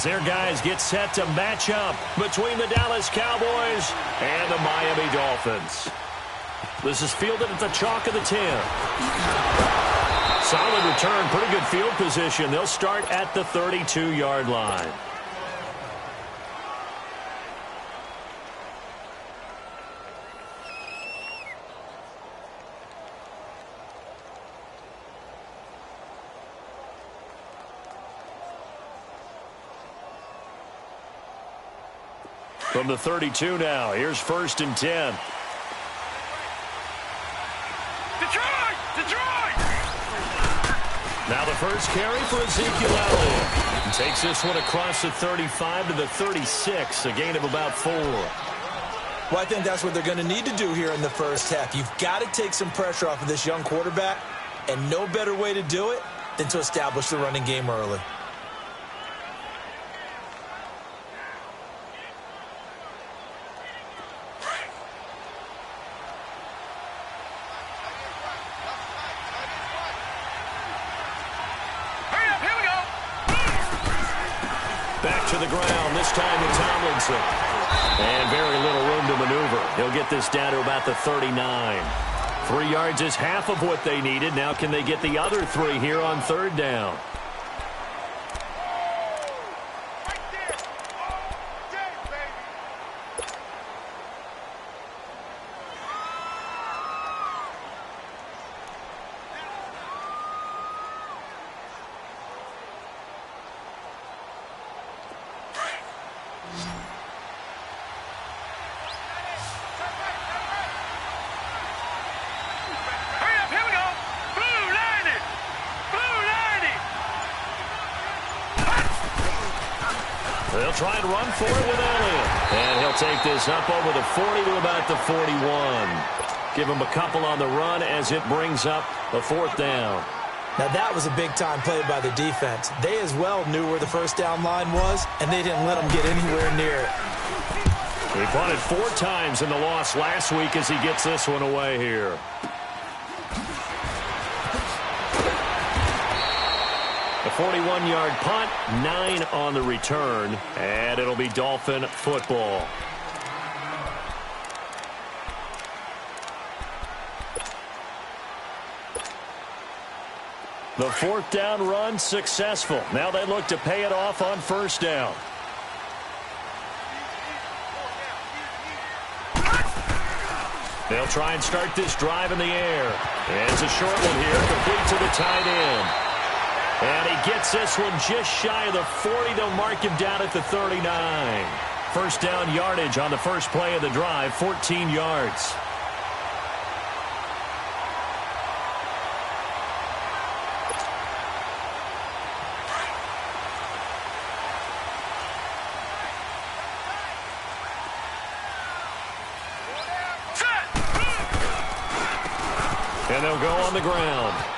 as their guys get set to match up between the Dallas Cowboys and the Miami Dolphins. This is fielded at the chalk of the 10. Solid return, pretty good field position. They'll start at the 32-yard line. From the 32 now, here's 1st and 10. Detroit! Now the first carry for Ezekiel Elliott. He takes this one across the 35 to the 36, a gain of about 4. Well, I think that's what they're going to need to do here in the first half. You've got to take some pressure off of this young quarterback, and no better way to do it than to establish the running game early. Back to the ground, this time to Tomlinson. And very little room to maneuver. He'll get this down to about the 39. 3 yards is half of what they needed. Now can they get the other 3 here on 3rd down? They'll try and run for it with Elliott. And he'll take this up over the 40 to about the 41. Give him a couple on the run as it brings up a 4th down. Now that was a big-time play by the defense. They as well knew where the first down line was, and they didn't let them get anywhere near it. He punted 4 times in the loss last week as he gets this one away here. A 41-yard punt, 9 on the return, and it'll be Dolphin football. The 4th down run successful. Now they look to pay it off on 1st down. They'll try and start this drive in the air. And it's a short one here, complete to the tight end. And he gets this one just shy of the 40. They'll mark him down at the 39. 1st down yardage on the first play of the drive, 14 yards. And they'll go on the ground.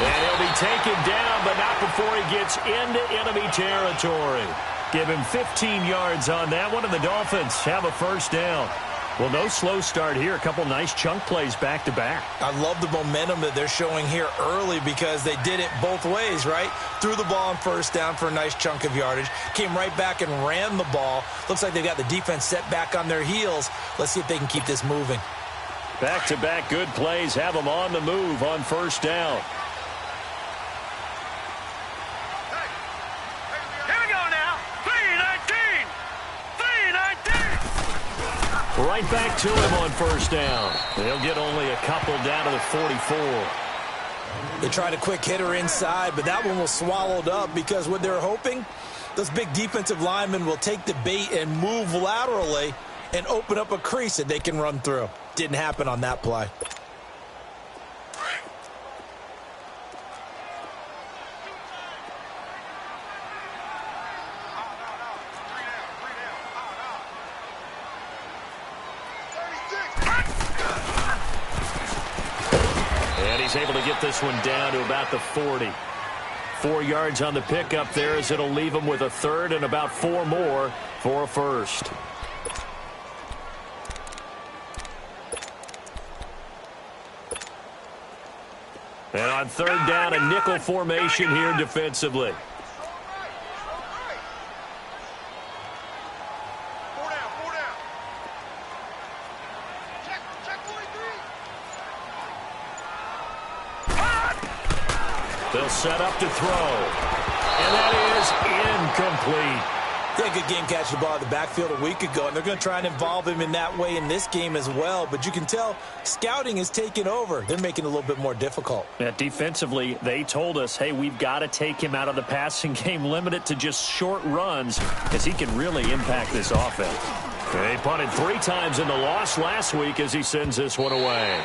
And he'll be taken down, but not before he gets into enemy territory. Give him 15 yards on that one, and the Dolphins have a 1st down. Well, no slow start here. A couple nice chunk plays back-to-back. I love the momentum that they're showing here early because they did it both ways, right? Threw the ball on 1st down for a nice chunk of yardage. Came right back and ran the ball. Looks like they've got the defense set back on their heels. Let's see if they can keep this moving. Back-to-back good plays have them on the move on 1st down. Right back to him on 1st down. They'll get only a couple down to the 44. They tried a quick hitter inside, but that one was swallowed up because what they're hoping, those big defensive linemen will take the bait and move laterally and open up a crease that they can run through. Didn't happen on that play. He's able to get this one down to about the 40. 4 yards on the pickup there as it'll leave him with a 3rd and about 4 more for a 1st. And on 3rd down, a nickel formation here defensively. They'll set up to throw. And that is incomplete. Yeah, good game catching the ball in the backfield a week ago, and they're going to try and involve him in that way in this game as well. But you can tell scouting is taking over. They're making it a little bit more difficult. Yeah, defensively, they told us, hey, we've got to take him out of the passing game, limit it to just short runs, because he can really impact this offense. He punted 3 times in the loss last week as he sends this one away.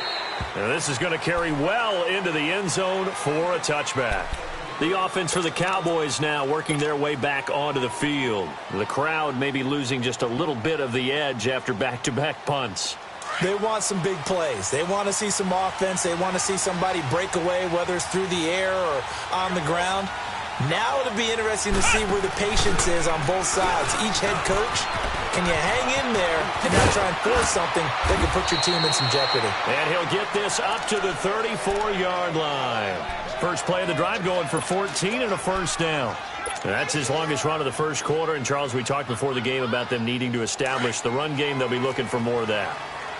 And this is going to carry well into the end zone for a touchback. The offense for the Cowboys now working their way back onto the field. The crowd may be losing just a little bit of the edge after back-to-back punts. They want some big plays. They want to see some offense. They want to see somebody break away, whether it's through the air or on the ground. Now it'll be interesting to see where the patience is on both sides. Each head coach, can you hang in there and not try and force something that can put your team in some jeopardy? And he'll get this up to the 34-yard line. First play of the drive going for 14 and a first down. That's his longest run of the first quarter. And, Charles, we talked before the game about them needing to establish the run game. They'll be looking for more of that.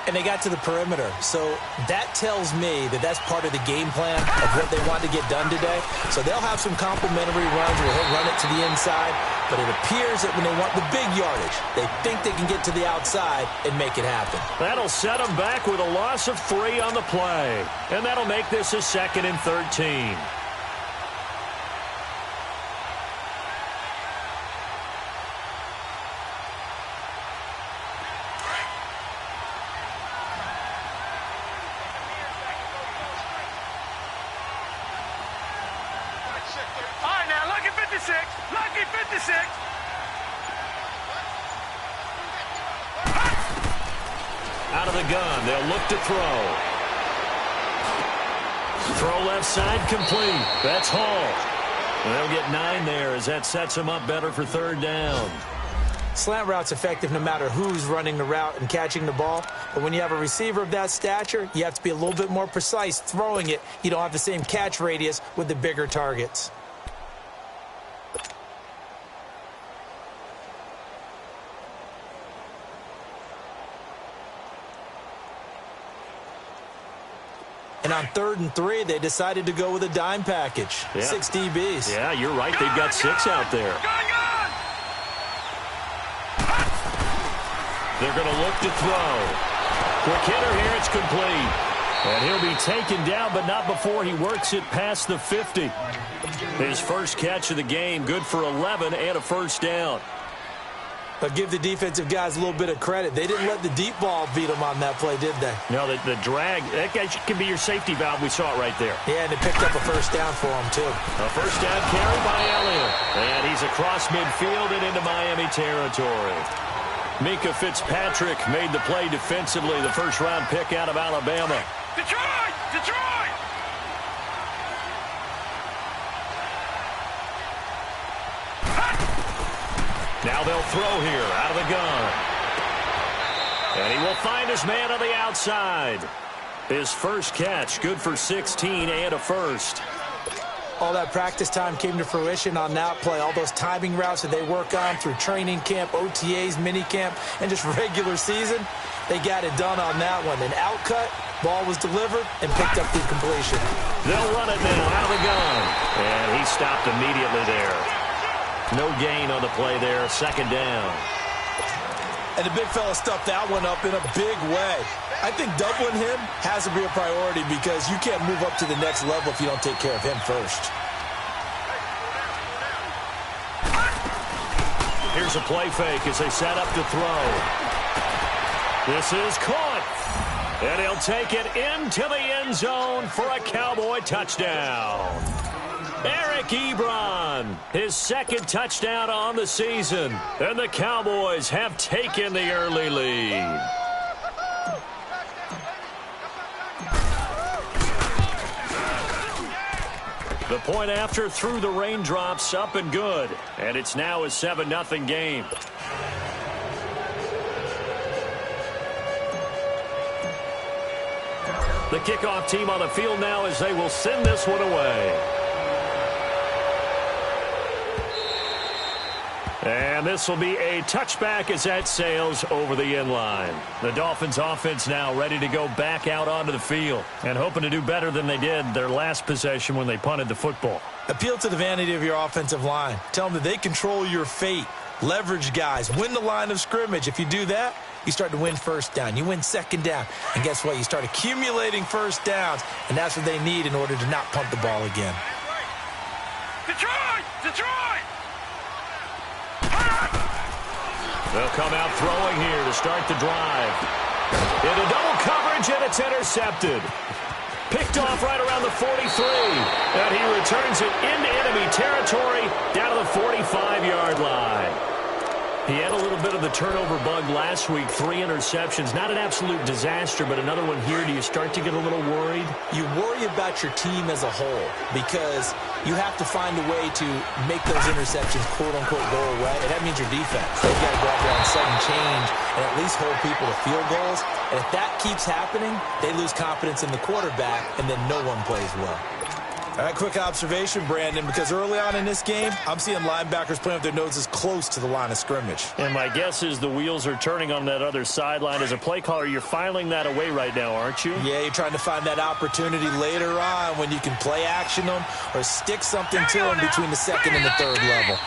And they got to the perimeter. So that tells me that that's part of the game plan of what they want to get done today. So they'll have some complimentary runs where he'll run it to the inside. But it appears that when they want the big yardage, they think they can get to the outside and make it happen. That'll set them back with a loss of 3 on the play. And that'll make this a 2nd and 13. Out of the gun, they'll look to throw. Throw left side complete. That's Hall. They'll get 9 there as that sets them up better for 3rd down. Slant route's effective no matter who's running the route and catching the ball. But when you have a receiver of that stature, you have to be a little bit more precise throwing it. You don't have the same catch radius with the bigger targets. And on 3rd and 3, they decided to go with a dime package. Yeah. 6 DBs. Yeah, you're right. They've got 6 out there. They're going to look to throw. Quick hitter here. It's complete. And he'll be taken down, but not before he works it past the 50. His first catch of the game, good for 11 and a first down. But give the defensive guys a little bit of credit. They didn't let the deep ball beat them on that play, did they? No, the drag, that guy can be your safety valve. We saw it right there. Yeah, and they picked up a first down for him, too. A first down carry by Elliott. And he's across midfield and into Miami territory. Mika Fitzpatrick made the play defensively, the first-round pick out of Alabama. Detroit! Detroit! Now they'll throw here out of the gun. And he will find his man on the outside. His first catch, good for 16 and a first. All that practice time came to fruition on that play. All those timing routes that they work on through training camp, OTAs, minicamp, and just regular season, they got it done on that one. An outcut, ball was delivered, and picked up the completion. They'll run it now out of the gun. And he stopped immediately there. No gain on the play there, 2nd down. And the big fella stuffed that one up in a big way. I think doubling him has to be a priority because you can't move up to the next level if you don't take care of him first. Here's a play fake as they set up to throw. This is caught. And he'll take it into the end zone for a Cowboy touchdown. Eric Ebron, his 2nd touchdown on the season. And the Cowboys have taken the early lead. The point after through the raindrops, up and good. And it's now a 7-0 game. The kickoff team on the field now as they will send this one away. And this will be a touchback as that sails over the end line. The Dolphins offense now ready to go back out onto the field and hoping to do better than they did their last possession when they punted the football. Appeal to the vanity of your offensive line. Tell them that they control your fate. Leverage guys. Win the line of scrimmage. If you do that, you start to win first down. You win second down. And guess what? You start accumulating first downs, and that's what they need in order to not punt the ball again. Detroit! Detroit! They'll come out throwing here to start the drive. Into double coverage, and it's intercepted. Picked off right around the 43. And he returns it into enemy territory down to the 45-yard line. He had a little bit of the turnover bug last week, 3 interceptions. Not an absolute disaster, but another one here. Do you start to get a little worried? You worry about your team as a whole because you have to find a way to make those interceptions, quote-unquote, go away. And that means your defense. They've got to go out there on sudden change and at least hold people to field goals. And if that keeps happening, they lose confidence in the quarterback, and then no one plays well. All right, quick observation, Brandon, because early on in this game, I'm seeing linebackers playing with their noses close to the line of scrimmage. And my guess is the wheels are turning on that other sideline. As a play caller, you're filing that away right now, aren't you? Yeah, you're trying to find that opportunity later on when you can play action them or stick something to them between the second and the third level.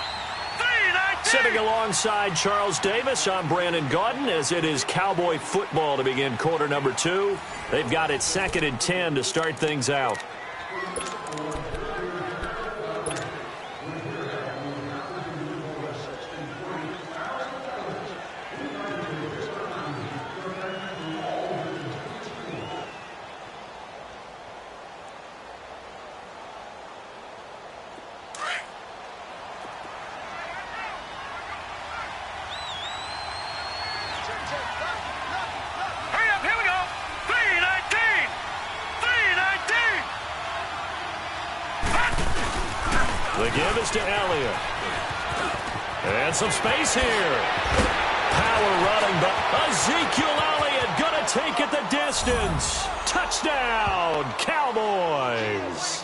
Sitting alongside Charles Davis, I'm Brandon Gaudin, as it is Cowboy football to begin quarter number 2. They've got it 2nd and 10 to start things out. The give is to Elliott. And some space here. Power running, but Ezekiel Elliott going to take it the distance. Touchdown, Cowboys.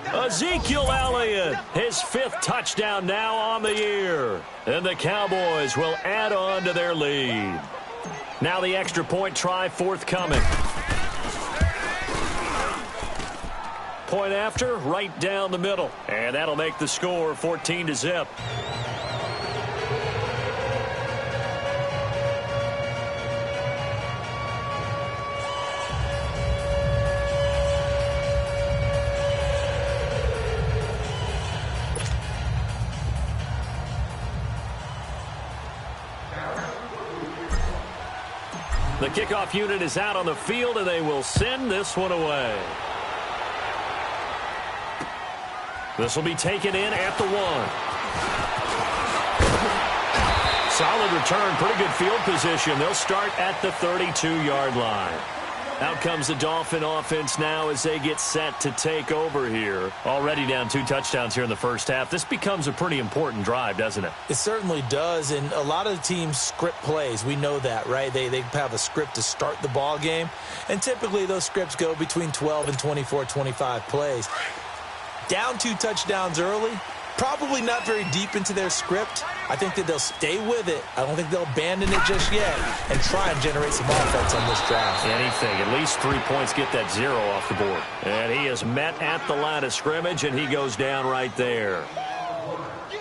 Ezekiel Elliott, his 5th touchdown now on the year. And the Cowboys will add on to their lead. Now the extra point try forthcoming. Point after, right down the middle. And that'll make the score 14-0. The kickoff unit is out on the field, and they will send this one away. This will be taken in at the 1. Solid return, pretty good field position. They'll start at the 32-yard line. Out comes the Dolphin offense now as they get set to take over here. Already down 2 touchdowns here in the first half. This becomes a pretty important drive, doesn't it? It certainly does, and a lot of the teams script plays. We know that, right? They have a script to start the ball game, and typically those scripts go between 12 and 24, 25 plays. Down 2 touchdowns early, probably not very deep into their script. I think that they'll stay with it. I don't think they'll abandon it just yet and try and generate some offense on this drive. Anything. At least 3 points, get that 0 off the board. And he is met at the line of scrimmage, and he goes down right there.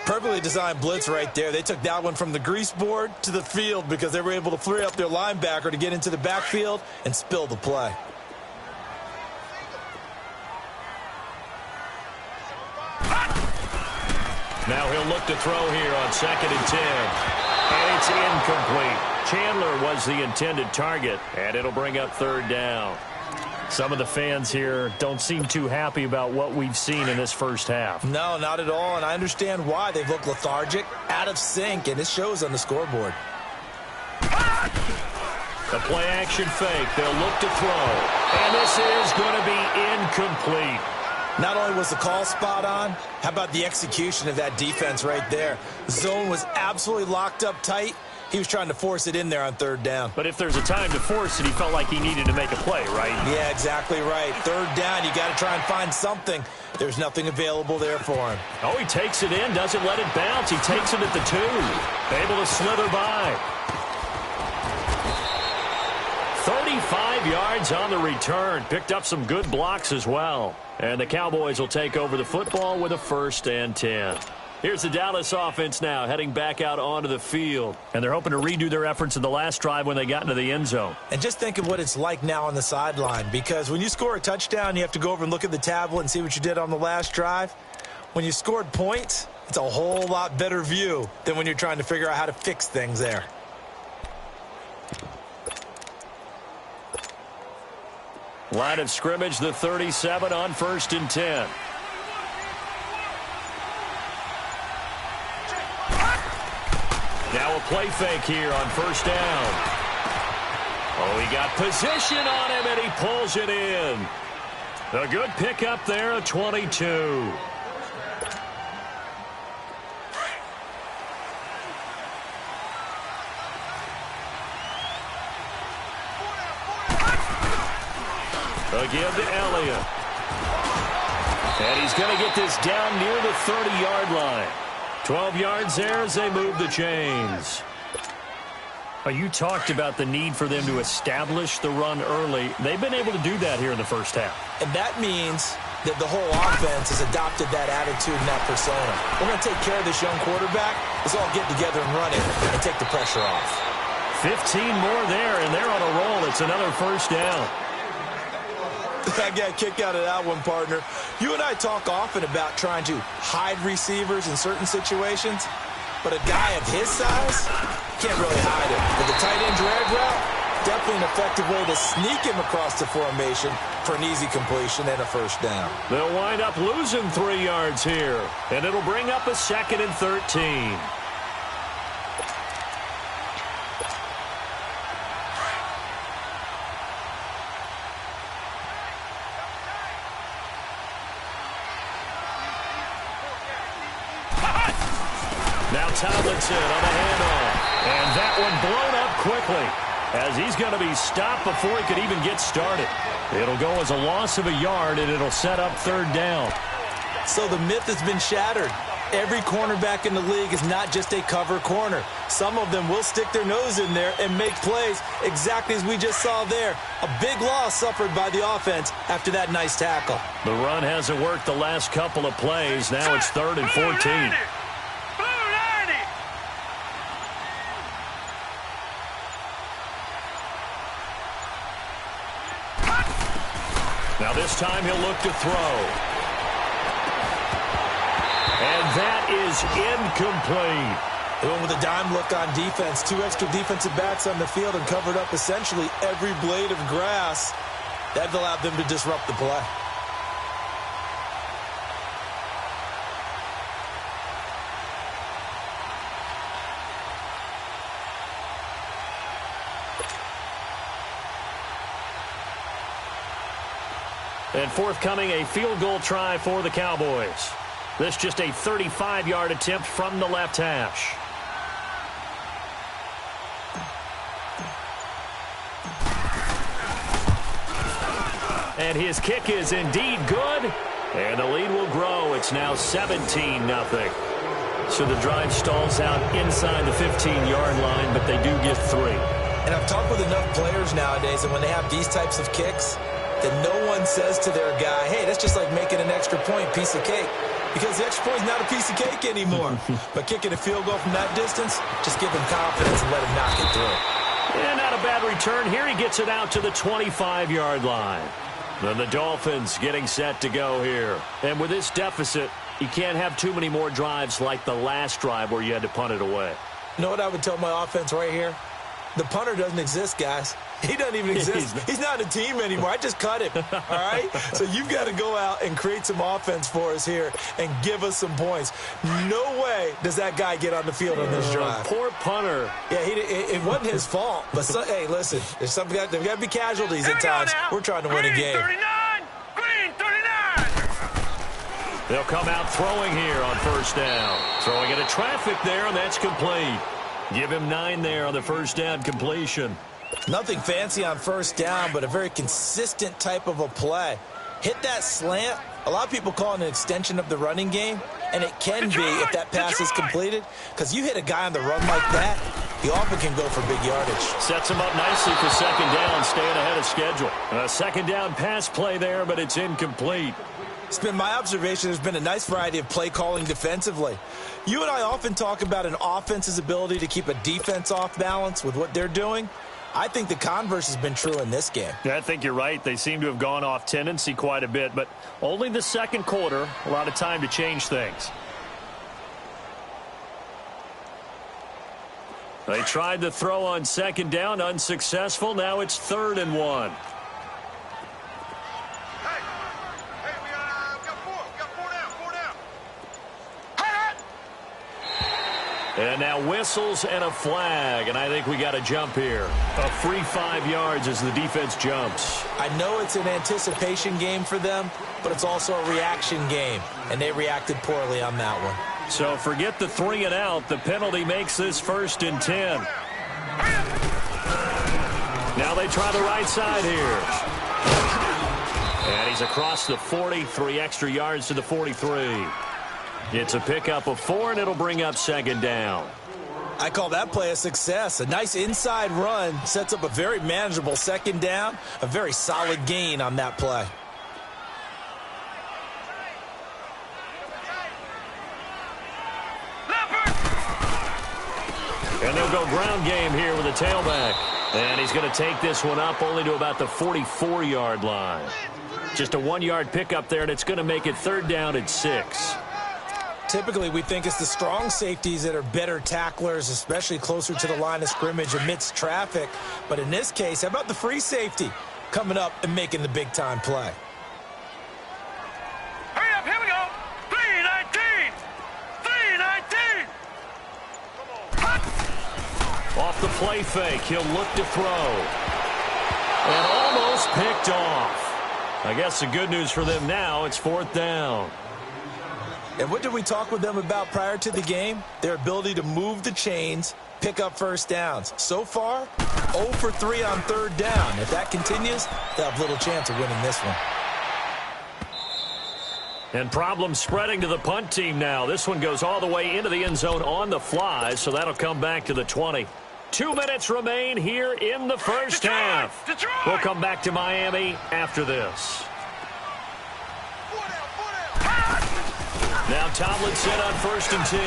Perfectly designed blitz right there. They took that one from the grease board to the field because they were able to free up their linebacker to get into the backfield and spill the play. Now he'll look to throw here on 2nd and 10. And it's incomplete. Chandler was the intended target, and it'll bring up 3rd down. Some of the fans here don't seem too happy about what we've seen in this first half. No, not at all, and I understand why. They've looked lethargic, out of sync, and it shows on the scoreboard. The play-action fake. They'll look to throw. And this is going to be incomplete. Not only was the call spot on, how about the execution of that defense right there? Zone was absolutely locked up tight. He was trying to force it in there on third down. But if there's a time to force it, he felt like he needed to make a play, right? Yeah, exactly right. Third down, you got to try and find something. There's nothing available there for him. Oh, he takes it in, doesn't let it bounce. He takes it at the 2. Able to slither by. 35 yards on the return. Picked up some good blocks as well. And the Cowboys will take over the football with a 1st and 10. Here's the Dallas offense now, heading back out onto the field. And they're hoping to redo their efforts in the last drive when they got into the end zone. And just think of what it's like now on the sideline, because when you score a touchdown, you have to go over and look at the tablet and see what you did on the last drive. When you scored points, it's a whole lot better view than when you're trying to figure out how to fix things there. Line of scrimmage, the 37 on 1st and 10. Now a play fake here on 1st down. Oh, he got position on him, and he pulls it in. A good pickup there, a 22. Again to Elliott. And he's going to get this down near the 30-yard line. 12 yards there as they move the chains. You talked about the need for them to establish the run early. They've been able to do that here in the first half. And that means that the whole offense has adopted that attitude and that persona. We're going to take care of this young quarterback. Let's all get together and run it and take the pressure off. 15 more there, and they're on a roll. It's another 1st down. I got a kick out of that one, partner. You and I talk often about trying to hide receivers in certain situations, but a guy of his size can't really hide him. With the tight end drag route, definitely an effective way to sneak him across the formation for an easy completion and a 1st down. They'll wind up losing 3 yards here, and it'll bring up a 2nd and 13. Now Tomlinson on the handoff. And that one blown up quickly as he's going to be stopped before he could even get started. It'll go as a loss of a yard, and it'll set up 3rd down. So the myth has been shattered. Every cornerback in the league is not just a cover corner. Some of them will stick their nose in there and make plays exactly as we just saw there. A big loss suffered by the offense after that nice tackle. The run hasn't worked the last couple of plays. Now it's 3rd and 14. Now this time he'll look to throw. And that is incomplete. They went with a dime look on defense. 2 extra defensive backs on the field and covered up essentially every blade of grass. That allowed them to disrupt the play. And forthcoming, a field goal try for the Cowboys. This just a 35-yard attempt from the left hash. And his kick is indeed good. And the lead will grow. It's now 17-0. So the drive stalls out inside the 15-yard line, but they do get 3. And I've talked with enough players nowadays, and when they have these types of kicks, that no one says to their guy, hey, that's just like making an extra point, piece of cake. Because the extra point is not a piece of cake anymore. But kicking a field goal from that distance, just give him confidence and let him knock it through. And not a bad return. Here he gets it out to the 25-yard line. Then the Dolphins getting set to go here. And with this deficit, you can't have too many more drives like the last drive where you had to punt it away. You know what I would tell my offense right here? The punter doesn't exist, guys. He doesn't even exist. He's not a team anymore. I just cut him, all right? So you've got to go out and create some offense for us here and give us some points. No way does that guy get on the field on this drive. Poor punter. Yeah, it wasn't his fault. But, hey, listen, there's there's got to be casualties at times. We're trying to win a game. 39! Green, 39! They'll come out throwing here on first down. Throwing into traffic there, and that's complete. Give him 9 there on the first down completion. Nothing fancy on first down, but a very consistent type of a play. Hit that slant. A lot of people call it an extension of the running game, and it can be if that pass is completed, because you hit a guy on the run like that, he often can go for big yardage. Sets him up nicely for second down, staying ahead of schedule. A second down pass play there, but it's incomplete. It's been my observation there's been a nice variety of play calling defensively. You and I often talk about an offense's ability to keep a defense off balance with what they're doing. I think the converse has been true in this game. Yeah, I think you're right. They seem to have gone off tendency quite a bit, but only the second quarter, a lot of time to change things. They tried to throw on second down, unsuccessful. Now it's 3rd and 1. And now whistles and a flag, and I think we got a jump here. A free 5 yards as the defense jumps. I know it's an anticipation game for them, but it's also a reaction game, and they reacted poorly on that one. So forget the 3 and out. The penalty makes this 1st and 10. Now they try the right side here. And he's across the 40, 3 extra yards to the 43. It's a pickup of 4, and it'll bring up second down. I call that play a success. A nice inside run sets up a very manageable second down, a very solid gain on that play. And they'll go ground game here with a tailback. And he's going to take this one up only to about the 44-yard line. Just a 1-yard pickup there, and it's going to make it 3rd down at 6. Typically, we think it's the strong safeties that are better tacklers, especially closer to the line of scrimmage amidst traffic. But in this case, how about the free safety coming up and making the big-time play? Hurry up, here we go. 319. 319. Off the play fake, he'll look to throw. And almost picked off. I guess the good news for them now, it's 4th down. And what did we talk with them about prior to the game? Their ability to move the chains, pick up first downs. So far, 0 for 3 on 3rd down. If that continues, they'll have little chance of winning this one. And problems spreading to the punt team now. This one goes all the way into the end zone on the fly, so that'll come back to the 20. 2 minutes remain here in the first half. We'll come back to Miami after this. Now Tomlinson on 1st and 10.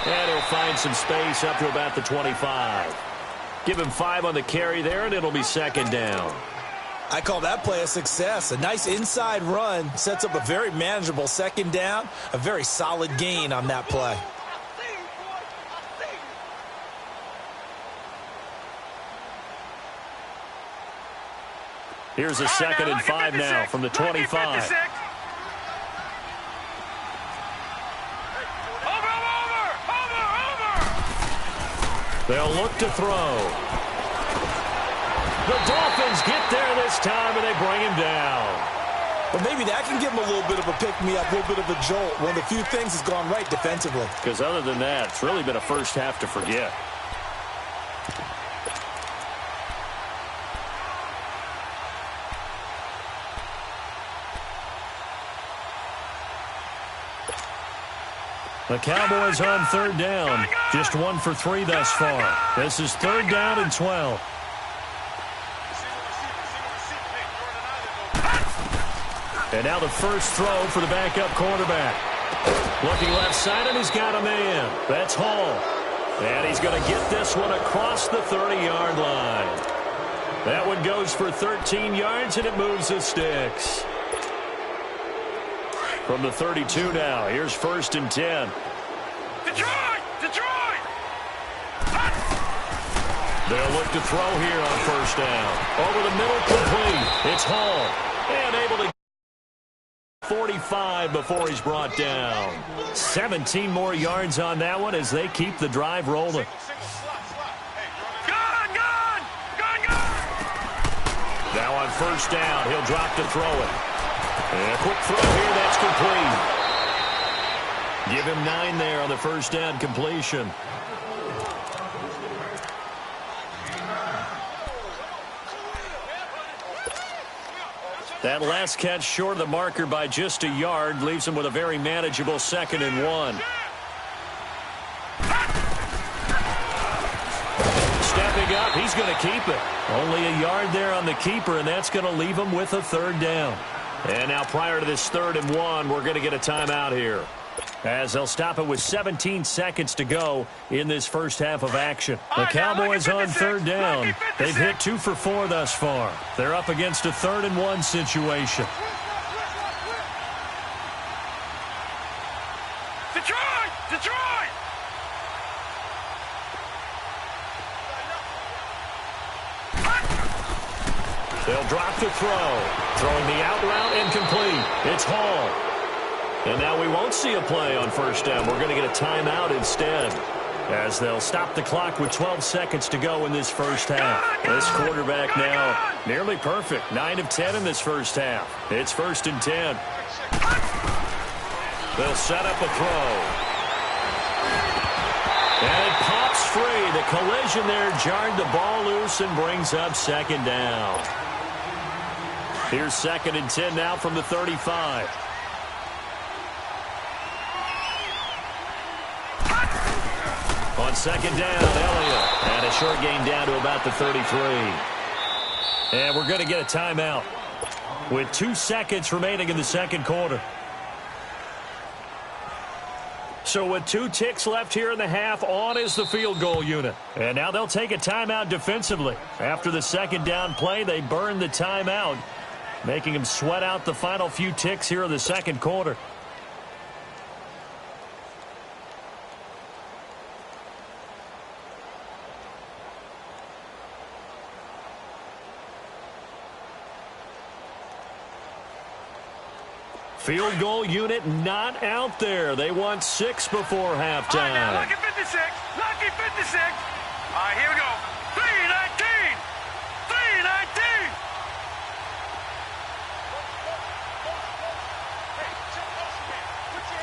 And he'll find some space up to about the 25. Give him 5 on the carry there, and it'll be second down. I call that play a success. A nice inside run sets up a very manageable second down, a very solid gain on that play. Here's a 2nd and 5 now from the 25. They'll look to throw. The Dolphins get there this time, and they bring him down. Well, maybe that can give him a little bit of a pick-me-up, a little bit of a jolt. One of the few things has gone right defensively. Because other than that, it's really been a first half to forget. The Cowboys on 3rd down. Just 1 for 3 thus far. This is 3rd down and 12. And now the first throw for the backup quarterback. Looking left side, and he's got a man. That's Hall. And he's going to get this one across the 30-yard line. That one goes for 13 yards, and it moves the sticks. From the 32 now, here's 1st and 10. Detroit! Detroit! They'll look to throw here on 1st down. Over the middle, complete. It's Hall. And able to get 45 before he's brought down. 17 more yards on that one as they keep the drive rolling. Now on 1st down, he'll drop to throw it. And a quick throw here, that's complete. Give him 9 there on the first down completion. That last catch short of the marker by just a yard leaves him with a very manageable 2nd and 1. Stepping up, he's going to keep it. Only a yard there on the keeper, and that's going to leave him with a 3rd down. And now prior to this 3rd and 1, we're going to get a timeout here, as they'll stop it with 17 seconds to go in this first half of action. The Cowboys on 3rd down. They've hit 2 for 4 thus far. They're up against a 3rd and 1 situation. Detroit! Detroit! They'll drop the throw. Throwing the out route incomplete. It's Hall. And now we won't see a play on first down. We're going to get a timeout instead, as they'll stop the clock with 12 seconds to go in this first half. This quarterback now nearly perfect. 9 of 10 in this first half. It's 1st and 10. They'll set up a throw. And it pops free. The collision there jarred the ball loose and brings up 2nd down. Here's 2nd and 10 now from the 35. On 2nd down, Elliott. And a short gain down to about the 33. And we're going to get a timeout with 2 seconds remaining in the 2nd quarter. So with 2 ticks left here in the half, on is the field goal unit. And now they'll take a timeout defensively. After the 2nd down play, they burn the timeout, making them sweat out the final few ticks here in the 2nd quarter. Field goal unit not out there. They want 6 before halftime. All right, now, lucky 56. Lucky 56. All right, here we go. 319. 319.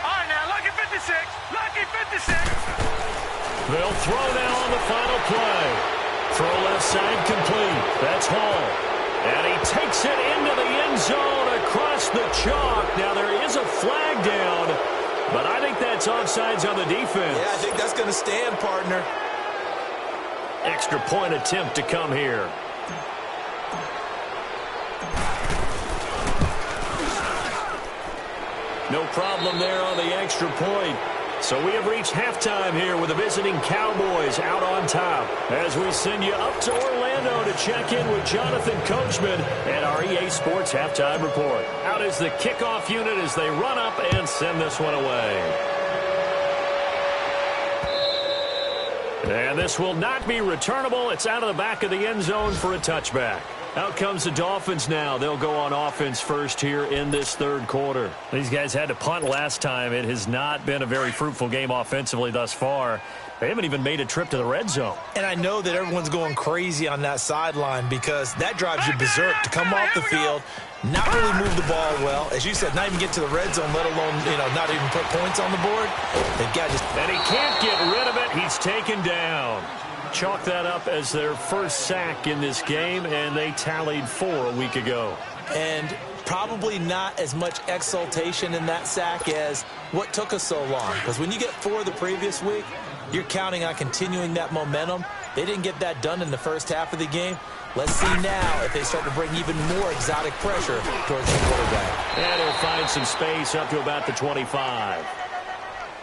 All right, now, lucky 56. Lucky 56. They'll throw now on the final play. Throw left side complete. That's Hall. And he takes it into the end zone across the chalk. Now, there is a flag down, but I think that's offsides on the defense. Yeah, I think that's going to stand, partner. Extra point attempt to come here. No problem there on the extra point. So we have reached halftime here with the visiting Cowboys out on top, as we send you up to Orlando to check in with Jonathan Coachman and our EA Sports Halftime Report. Out is the kickoff unit as they run up and send this one away. And this will not be returnable. It's out of the back of the end zone for a touchback. Out comes the Dolphins now. They'll go on offense first here in this 3rd quarter. These guys had to punt last time. It has not been a very fruitful game offensively thus far. They haven't even made a trip to the red zone. And I know that everyone's going crazy on that sideline because that drives you berserk to come off the field, not really move the ball well. As you said, not even get to the red zone, let alone, not even put points on the board. They've got just... And he can't get rid of it. He's taken down. Chalk that up as their first sack in this game, and they tallied 4 a week ago. And probably not as much exultation in that sack as what took us so long. Because when you get 4 the previous week, you're counting on continuing that momentum. They didn't get that done in the first half of the game. Let's see now if they start to bring even more exotic pressure towards the quarterback. And he'll find some space up to about the 25.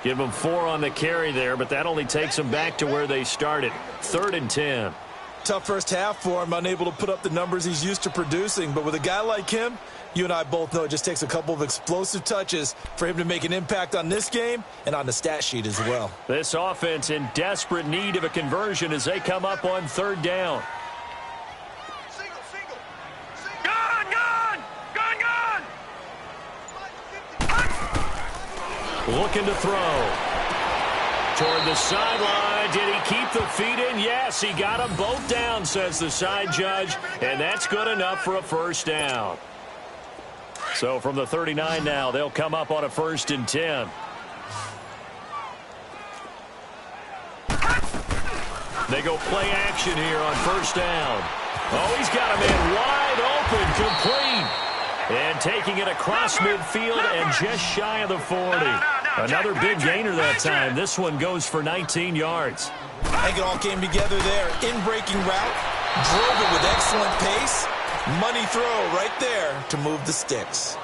Give them 4 on the carry there, but that only takes them back to where they started. 3rd and 10. Tough first half for him, unable to put up the numbers he's used to producing. But with a guy like him, you and I both know it just takes a couple of explosive touches for him to make an impact on this game and on the stat sheet as well. This offense in desperate need of a conversion as they come up on 3rd down. Looking to throw. Toward the sideline. Did he keep the feet in? Yes, he got them both down, says the side judge. And that's good enough for a first down. So from the 39 now, they'll come up on a 1st and 10. They go play action here on 1st down. Oh, he's got a man wide open, complete. And taking it across midfield and just shy of the 40. Another big gainer that time. This one goes for 19 yards. I think it all came together there. In-breaking route, drove it with excellent pace. Money throw right there to move the sticks.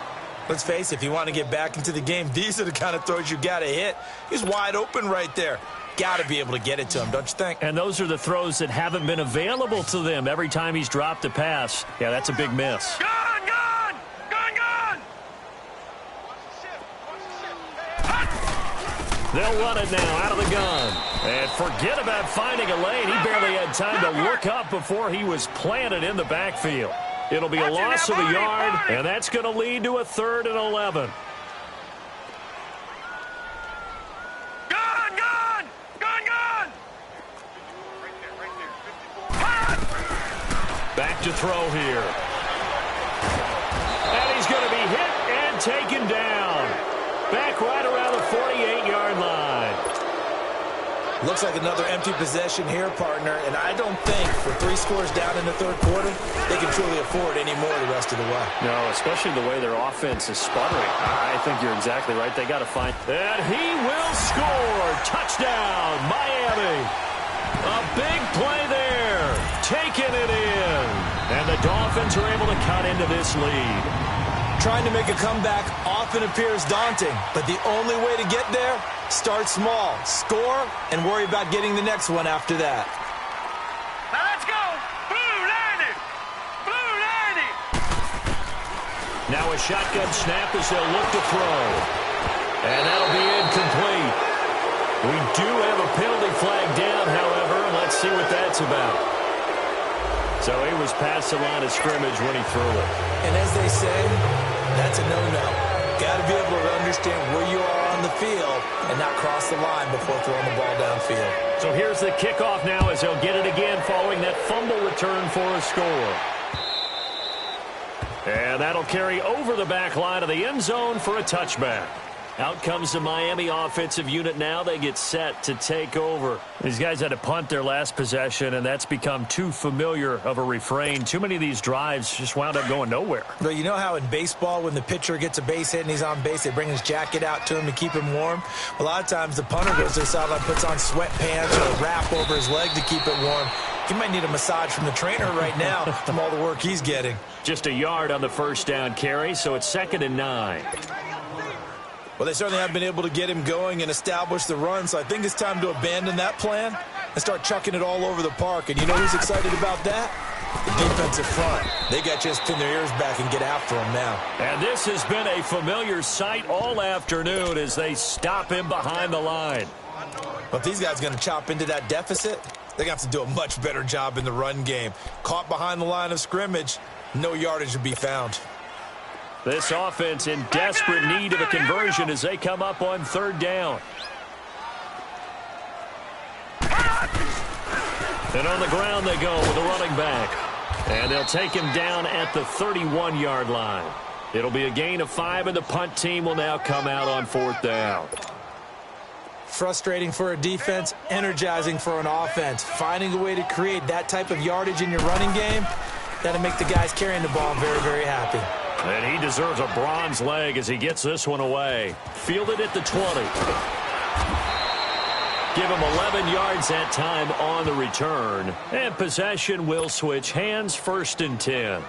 Let's face it, if you want to get back into the game, these are the kind of throws you got to hit. He's wide open right there. Got to be able to get it to him, don't you think? And those are the throws that haven't been available to them every time he's dropped a pass. Yeah, that's a big miss. Gone, gone! Gone, gone! They'll run it now out of the gun. And forget about finding a lane. He barely had time to look up before he was planted in the backfield. It'll be a loss of a yard, and that's going to lead to a 3rd and 11. Gone, gone! Gone, gone! Back to throw here. And he's going to be hit and taken down. Back right around the 48-yard line. Looks like another empty possession here, partner, and I don't think for 3 scores down in the 3rd quarter, they can truly afford any more the rest of the way. No, especially the way their offense is sputtering. I think you're exactly right. They got to find. And he will score. Touchdown, Miami. A big play there. Taking it in. And the Dolphins are able to cut into this lead. Trying to make a comeback often appears daunting, but the only way to get there, start small, score, and worry about getting the next one after that. Now let's go! Blue 90! Blue 90! Now a shotgun snap as they'll look to throw. And that'll be incomplete. We do have a penalty flag down, however. Let's see what that's about. So he was past the line of scrimmage when he threw it. And as they say, that's a no-no. Got to be able to understand where you are on the field and not cross the line before throwing the ball downfield. So here's the kickoff now as they'll get it again following that fumble return for a score. And that'll carry over the back line of the end zone for a touchback. Out comes the Miami offensive unit now. They get set to take over. These guys had to punt their last possession, and that's become too familiar of a refrain. Too many of these drives just wound up going nowhere. Well, you know how in baseball when the pitcher gets a base hit and he's on base, they bring his jacket out to him to keep him warm? A lot of times the punter goes to the sideline, puts on sweatpants or a wrap over his leg to keep it warm. He might need a massage from the trainer right now from all the work he's getting. Just a yard on the 1st down carry, so it's 2nd and 9. Well, they certainly have been able to get him going and establish the run, so I think it's time to abandon that plan and start chucking it all over the park. And you know who's excited about that? The defensive front. They got to just pin their ears back and get after him now. And this has been a familiar sight all afternoon as they stop him behind the line. But if these guys are going to chop into that deficit, they're going to have to do a much better job in the run game. Caught behind the line of scrimmage, no yardage to be found. This offense in desperate need of a conversion as they come up on 3rd down. And on the ground they go with a running back. And they'll take him down at the 31-yard line. It'll be a gain of 5, and the punt team will now come out on 4th down. Frustrating for a defense, energizing for an offense. Finding a way to create that type of yardage in your running game, that'll make the guys carrying the ball very, very happy. And he deserves a bronze leg as he gets this one away. Fielded at the 20. Give him 11 yards that time on the return. And possession will switch hands, 1st and 10.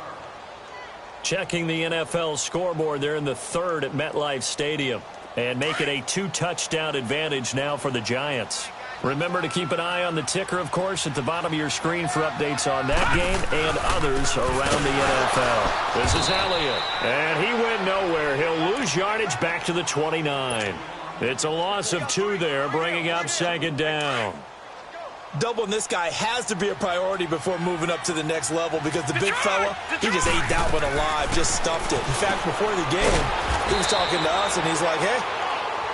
Checking the NFL scoreboard, they're in the 3rd at MetLife Stadium. And make it a 2-touchdown advantage now for the Giants. Remember to keep an eye on the ticker, of course, at the bottom of your screen for updates on that game and others around the NFL. This is Elliott, and he went nowhere. He'll lose yardage back to the 29. It's a loss of 2 there, bringing up 2nd down. Doubling this guy has to be a priority before moving up to the next level because the big fella, he just ate that one alive, just stuffed it. In fact, before the game, he was talking to us, and he's like, hey,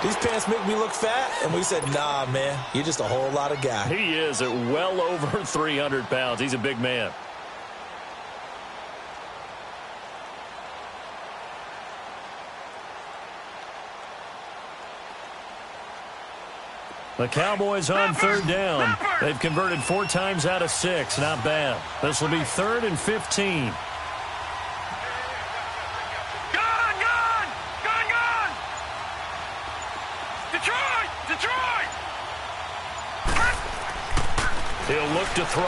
these pants make me look fat. And we said, nah, man, you're just a whole lot of guy. He is at well over 300 pounds. He's a big man. The Cowboys on third down. They've converted 4 times out of 6. Not bad. This will be 3rd and 15. Detroit! He'll look to throw.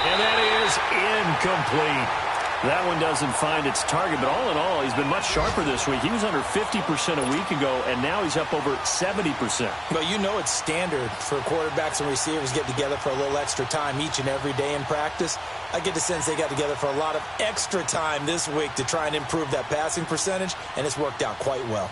And that is incomplete. That one doesn't find its target, but all in all, he's been much sharper this week. He was under 50% a week ago, and now he's up over 70%. Well, you know it's standard for quarterbacks and receivers get together for a little extra time each and every day in practice. I get the sense they got together for a lot of extra time this week to try and improve that passing percentage, and it's worked out quite well.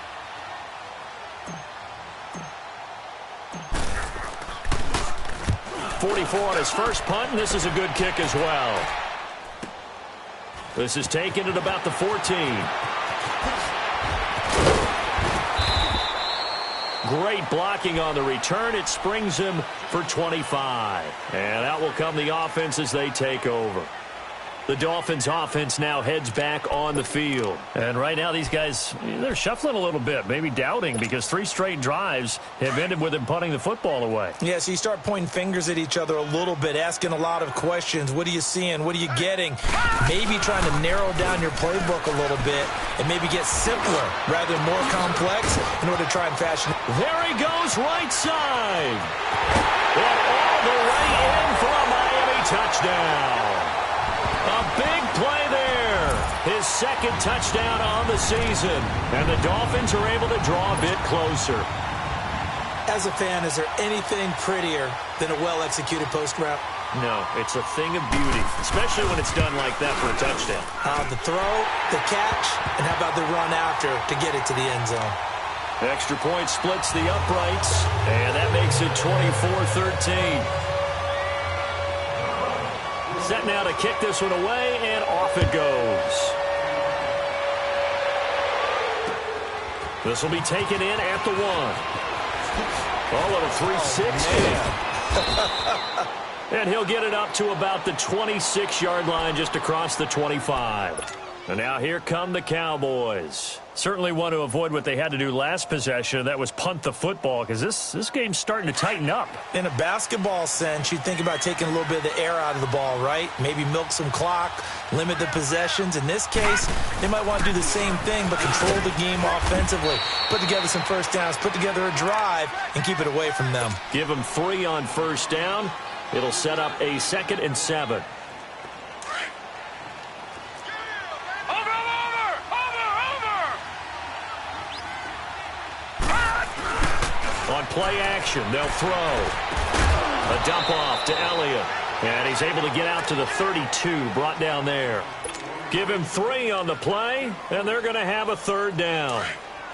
.44 on his first punt, and this is a good kick as well. This is taken at about the 14. Great blocking on the return. It springs him for 25. And out will come the offense as they take over. The Dolphins offense now heads back on the field. And right now these guys, they're shuffling a little bit, maybe doubting, because 3 straight drives have ended with them punting the football away. Yeah, so you start pointing fingers at each other a little bit, asking a lot of questions. What are you seeing? What are you getting? Maybe trying to narrow down your playbook a little bit and maybe get simpler rather than more complex in order to try and fashion. There he goes, right side. And all the way in for a Miami touchdown. A big play there. His 2nd touchdown on the season. And the Dolphins are able to draw a bit closer. As a fan, is there anything prettier than a well-executed post route? No, it's a thing of beauty, especially when it's done like that for a touchdown. The throw, the catch, and how about the run after to get it to the end zone? Extra point splits the uprights, and that makes it 24-13. Set now to kick this one away, and off it goes. This will be taken in at the 1. Oh, little 360. And he'll get it up to about the 26-yard line, just across the 25. And now here come the Cowboys. Certainly want to avoid what they had to do last possession. That was punt the football, because this game's starting to tighten up. In a basketball sense, you'd think about taking a little bit of the air out of the ball, right? Maybe milk some clock, limit the possessions. In this case, they might want to do the same thing, but control the game offensively. Put together some first downs, put together a drive, and keep it away from them. Give them 3 on first down. It'll set up a 2nd and 7. On play action, they'll throw. A dump off to Elliott. And he's able to get out to the 32, brought down there. Give him 3 on the play, and they're going to have a 3rd down.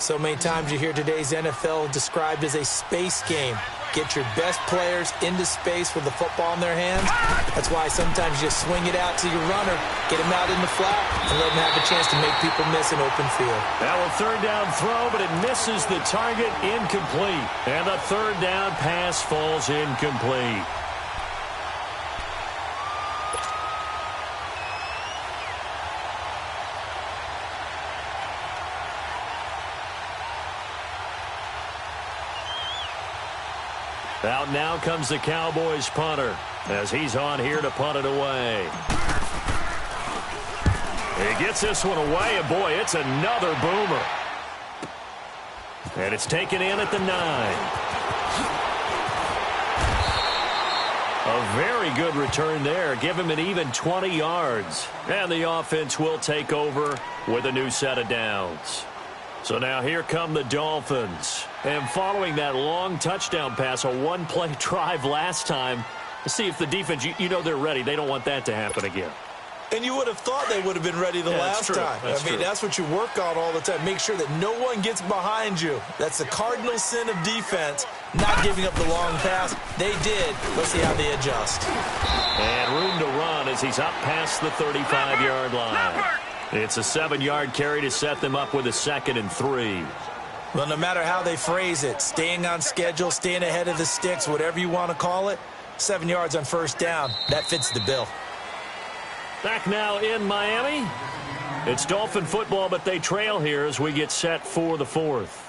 So many times you hear today's NFL described as a space game. Get your best players into space with the football in their hands. That's why sometimes you just swing it out to your runner, get him out in the flat, and let him have a chance to make people miss an open field. Now a 3rd down throw, but it misses the target, incomplete. And the 3rd down pass falls incomplete. Out now comes the Cowboys punter as he's on here to punt it away. He gets this one away, and boy, it's another boomer. And it's taken in at the 9. A very good return there. Give him an even 20 yards. And the offense will take over with a new set of downs. So now here come the Dolphins. And following that long touchdown pass, a 1-play drive last time, to see if the defense, you know they're ready. They don't want that to happen again. And you would have thought they would have been ready the last time. That's what you work on all the time. Make sure that no one gets behind you. That's the cardinal sin of defense, not giving up the long pass. They did. Let's see how they adjust. And room to run as he's up past the 35-yard line. It's a 7-yard carry to set them up with a 2nd and 3. Well, no matter how they phrase it, staying on schedule, staying ahead of the sticks, whatever you want to call it, 7 yards on first down, that fits the bill. Back now in Miami. It's Dolphin football, but they trail here as we get set for the 4th.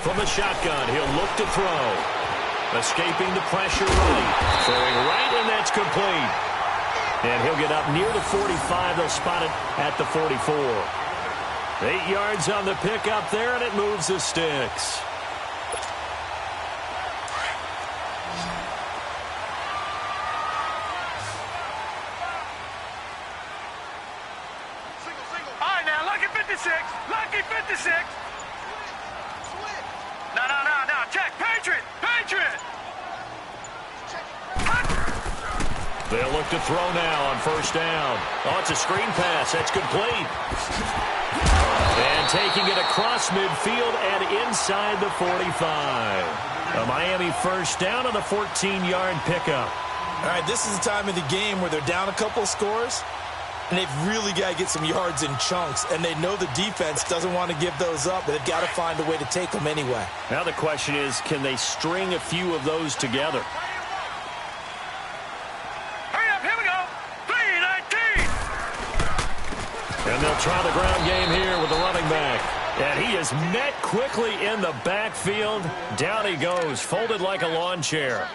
from the shotgun. He'll look to throw. Escaping the pressure right. Throwing right, and that's complete. And he'll get up near the 45. They'll spot it at the 44. 8 yards on the pickup there, and it moves the sticks. All right, now, lucky 56. Lucky 56. No. Check. Patriot. They'll look to throw now on first down. Oh, it's a screen pass. That's complete. And taking it across midfield and inside the 45. A Miami first down on a 14-yard pickup. All right, this is the time of the game where they're down a couple of scores, and they've really got to get some yards in chunks, and they know the defense doesn't want to give those up, but they've got to find a way to take them anyway. Now the question is, can they string a few of those together? Hurry up, here we go. 3-19. And they'll try the ground game here with the running back. And he is met quickly in the backfield. Down he goes, folded like a lawn chair.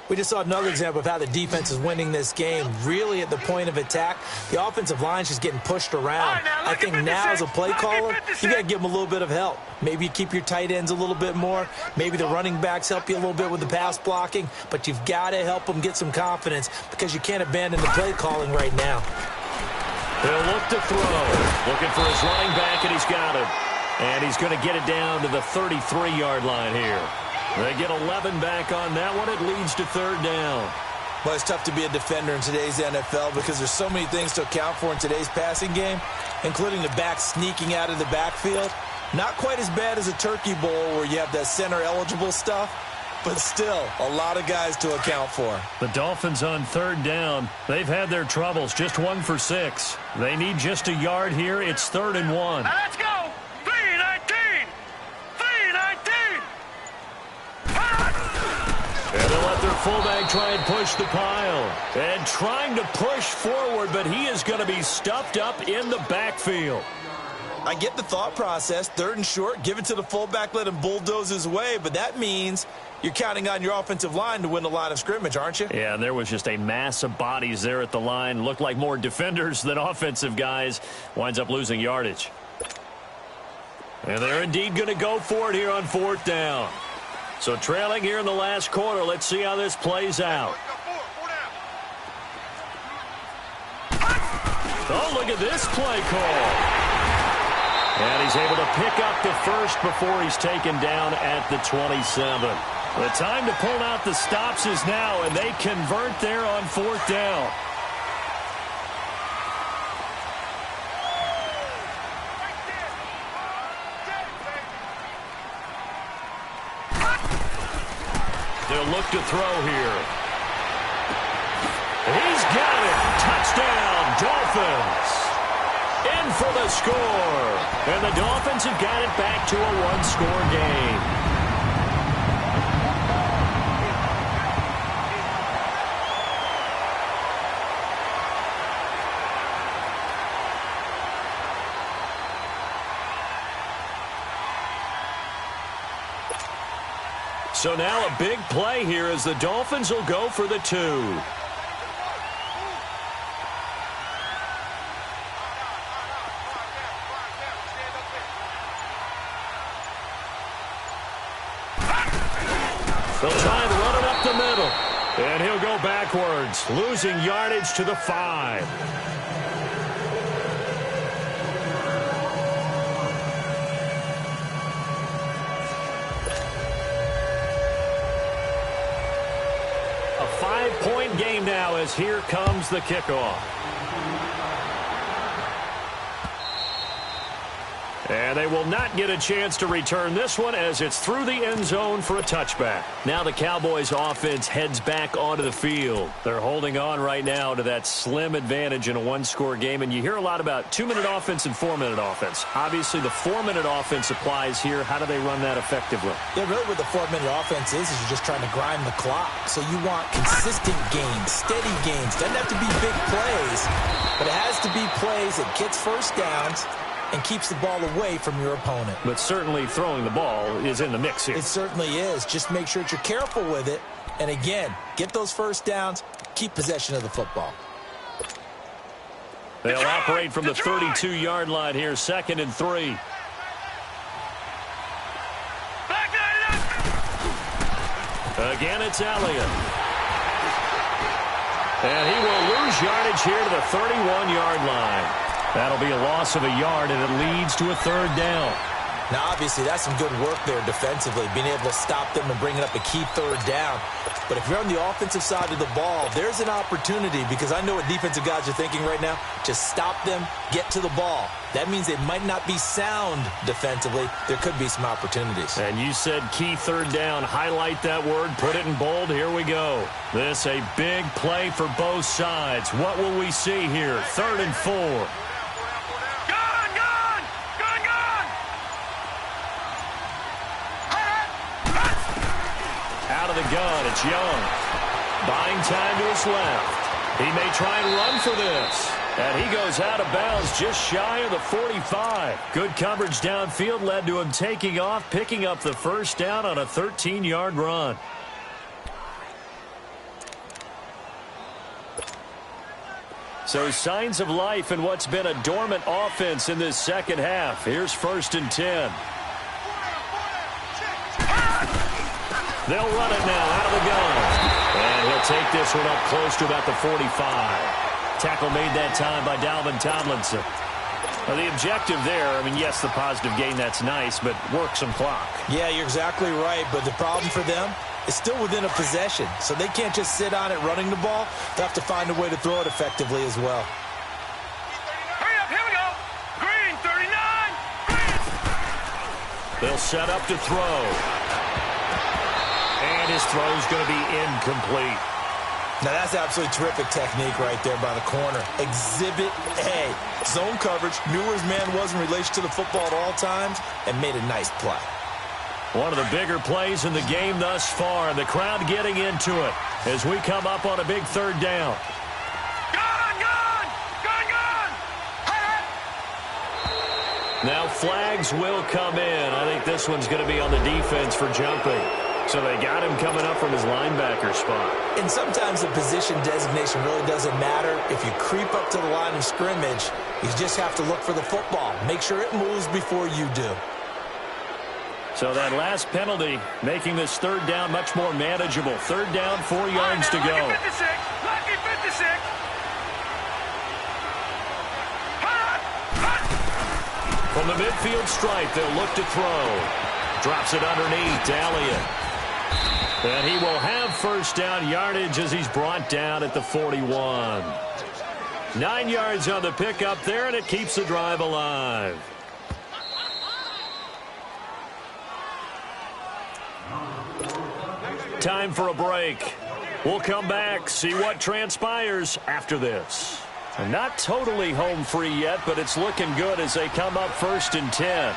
We just saw another example of how the defense is winning this game. Really at the point of attack, the offensive line's just getting pushed around. I think now as a play caller, you got to give them a little bit of help. Maybe you keep your tight ends a little bit more. Maybe the running backs help you a little bit with the pass blocking. But you've got to help them get some confidence because you can't abandon the play calling right now. He'll look to throw. Looking for his running back, and he's got it. And he's going to get it down to the 33-yard line here. They get 11 back on that one. It leads to third down. Well, it's tough to be a defender in today's NFL because there's so many things to account for in today's passing game, including the back sneaking out of the backfield. Not quite as bad as a turkey bowl where you have that center-eligible stuff, but still a lot of guys to account for. The Dolphins on third down. They've had their troubles. Just 1 for 6. They need just a yard here. It's 3rd and 1. Now let's go. 3-19. 3-19. And they'll let their fullback try and push the pile. And trying to push forward, but he is going to be stuffed up in the backfield. I get the thought process. 3rd and short, give it to the fullback, let him bulldoze his way, but that means you're counting on your offensive line to win the line of scrimmage, aren't you? Yeah, and there was just a mass of bodies there at the line. Looked like more defenders than offensive guys. Winds up losing yardage. And they're indeed going to go for it here on 4th down. So trailing here in the last quarter. Let's see how this plays out. Oh, look at this play call. And he's able to pick up the first before he's taken down at the 27. The time to pull out the stops is now, and they convert there on 4th down. They'll look to throw here. He's got it. Touchdown, Dolphins. In for the score. And the Dolphins have got it back to a 1-score game. So now a big play here as the Dolphins will go for the 2. They'll try and run it up the middle. And he'll go backwards, losing yardage to the 5. A 5-point game now as here comes the kickoff. And they will not get a chance to return this one as it's through the end zone for a touchback. Now the Cowboys offense heads back onto the field. They're holding on right now to that slim advantage in a 1-score game. And you hear a lot about 2-minute offense and 4-minute offense. Obviously the 4-minute offense applies here. How do they run that effectively? Yeah, really what the 4-minute offense is you're just trying to grind the clock. So you want consistent gains, steady gains. Doesn't have to be big plays, but it has to be plays that gets first downs and keeps the ball away from your opponent. But certainly throwing the ball is in the mix here. It certainly is. Just make sure that you're careful with it. And again, get those first downs, keep possession of the football. They'll operate from the 32-yard line here, 2nd and 3. Again, it's Elliott. And he will lose yardage here to the 31-yard line. That'll be a loss of a yard, and it leads to a 3rd down. Now, obviously, that's some good work there defensively, being able to stop them and bringing up a key 3rd down. But if you're on the offensive side of the ball, there's an opportunity, because I know what defensive guys are thinking right now. Just stop them, get to the ball. That means they might not be sound defensively. There could be some opportunities. And you said key 3rd down. Highlight that word, put it in bold. Here we go. This a big play for both sides. What will we see here? 3rd and 4. Out of the gun, it's Young. Buying time to his left. He may try and run for this. And he goes out of bounds just shy of the 45. Good coverage downfield led to him taking off, picking up the 1st down on a 13-yard run. So signs of life in what's been a dormant offense in this 2nd half. Here's 1st and 10. They'll run it now out of the gun. And he'll take this one up close to about the 45. Tackle made that time by Dalvin Tomlinson. Well, the objective there, I mean, yes, the positive gain, that's nice, but work some clock. Yeah, you're exactly right. But the problem for them is still within a possession. So they can't just sit on it running the ball. They'll have to find a way to throw it effectively as well. Hurry up, here we go. Green, 39. Green. They'll set up to throw. And his throw's going to be incomplete. Now, that's absolutely terrific technique right there by the corner. Exhibit A. Zone coverage, knew where his man was in relation to the football at all times, and made a nice play. One of the bigger plays in the game thus far, and the crowd getting into it as we come up on a big 3rd down. Now flags will come in. I think this one's going to be on the defense for jumping. So they got him coming up from his linebacker spot. And sometimes the position designation really doesn't matter. If you creep up to the line of scrimmage, you just have to look for the football. Make sure it moves before you do. So that last penalty making this 3rd down much more manageable. 3rd down, 4 yards to go. Lucky 56. From the midfield stripe, they'll look to throw. Drops it underneath to Elliott. And he will have 1st down yardage as he's brought down at the 41. 9 yards on the pickup there, and it keeps the drive alive. Time for a break. We'll come back, see what transpires after this. Not totally home free yet, but it's looking good as they come up 1st and 10.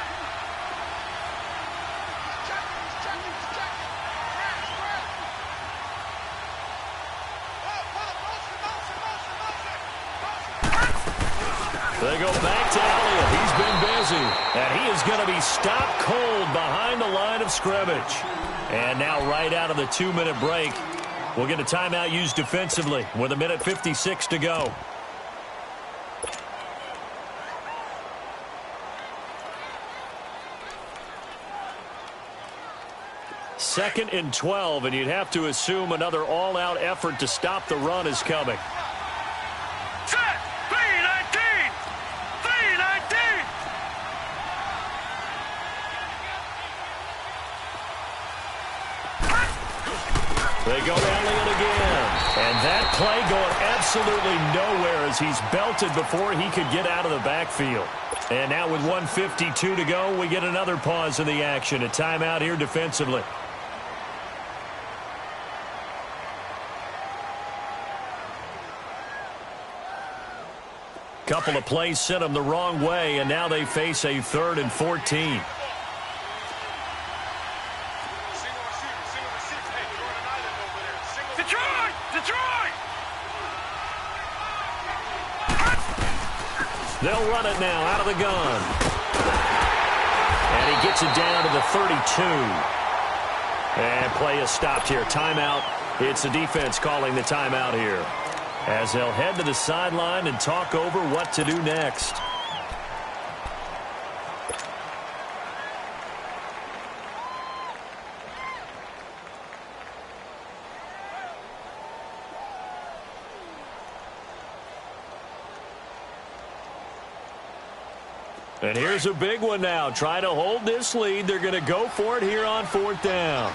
They go back to Elliott. He's been busy. And he is going to be stopped cold behind the line of scrimmage. And now right out of the 2-minute break, we'll get a timeout used defensively with 1:56 to go. Second and 12, and you'd have to assume another all-out effort to stop the run is coming. Set. 319. 319. They go to Elliott again. And that play going absolutely nowhere as he's belted before he could get out of the backfield. And now with 1:52 to go, we get another pause in the action. A timeout here defensively. Couple of plays sent them the wrong way, and now they face a 3rd and 14. They'll run it now out of the gun. And he gets it down to the 32. And play is stopped here. Timeout. It's the defense calling the timeout here, as they'll head to the sideline and talk over what to do next. And here's a big one now. Trying to hold this lead. They're going to go for it here on 4th down.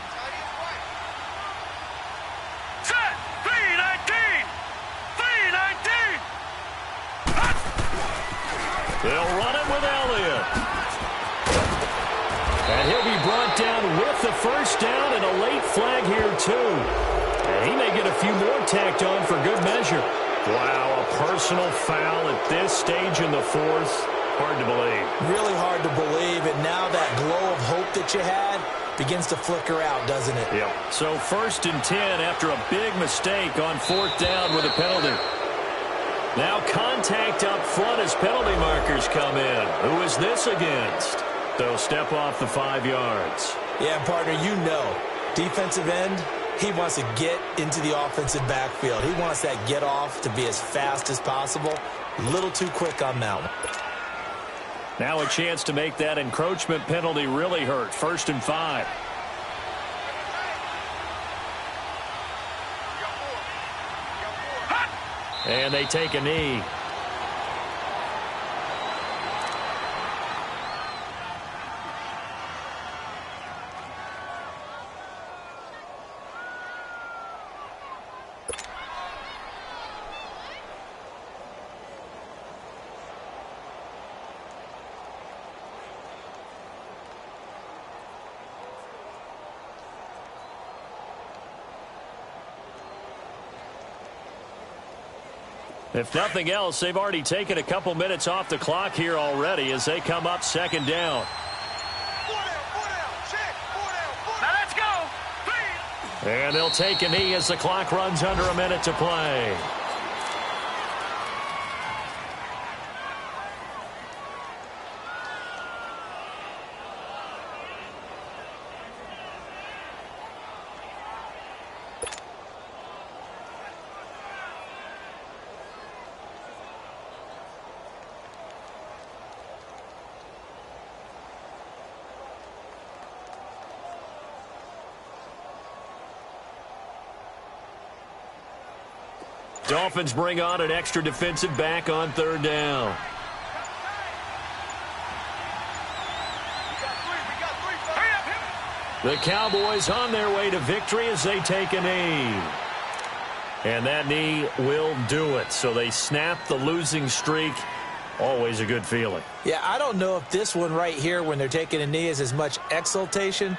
Set! 3-19! 3-19! They'll run it with Elliott. And he'll be brought down with the first down and a late flag here, too. And he may get a few more tacked on for good measure. Wow, a personal foul at this stage in the 4th. Hard to believe. Really hard to believe, and now that glow of hope that you had begins to flicker out, doesn't it? Yep. So 1st and 10 after a big mistake on 4th down with a penalty. Now contact up front as penalty markers come in. Who is this against? They'll step off the 5 yards. Yeah, partner, you know, defensive end, he wants to get into the offensive backfield. He wants that get off to be as fast as possible. A little too quick on that one. Now a chance to make that encroachment penalty really hurt. 1st and 5. And they take a knee. If nothing else, they've already taken a couple minutes off the clock here already as they come up 2nd down. Now let's go! And they'll take a knee as the clock runs under a minute to play. Dolphins bring on an extra defensive back on 3rd down. The Cowboys on their way to victory as they take a knee. And that knee will do it. So they snap the losing streak. Always a good feeling. Yeah, I don't know if this one right here when they're taking a knee is as much exultation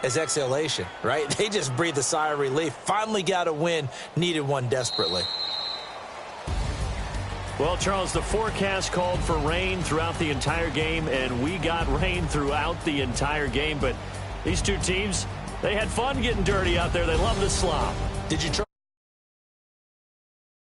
as exhalation, right? They just breathe a sigh of relief. Finally got a win. Needed one desperately. Well, Charles, the forecast called for rain throughout the entire game, and we got rain throughout the entire game. But these two teams, they had fun getting dirty out there. They love the slop. Did you try?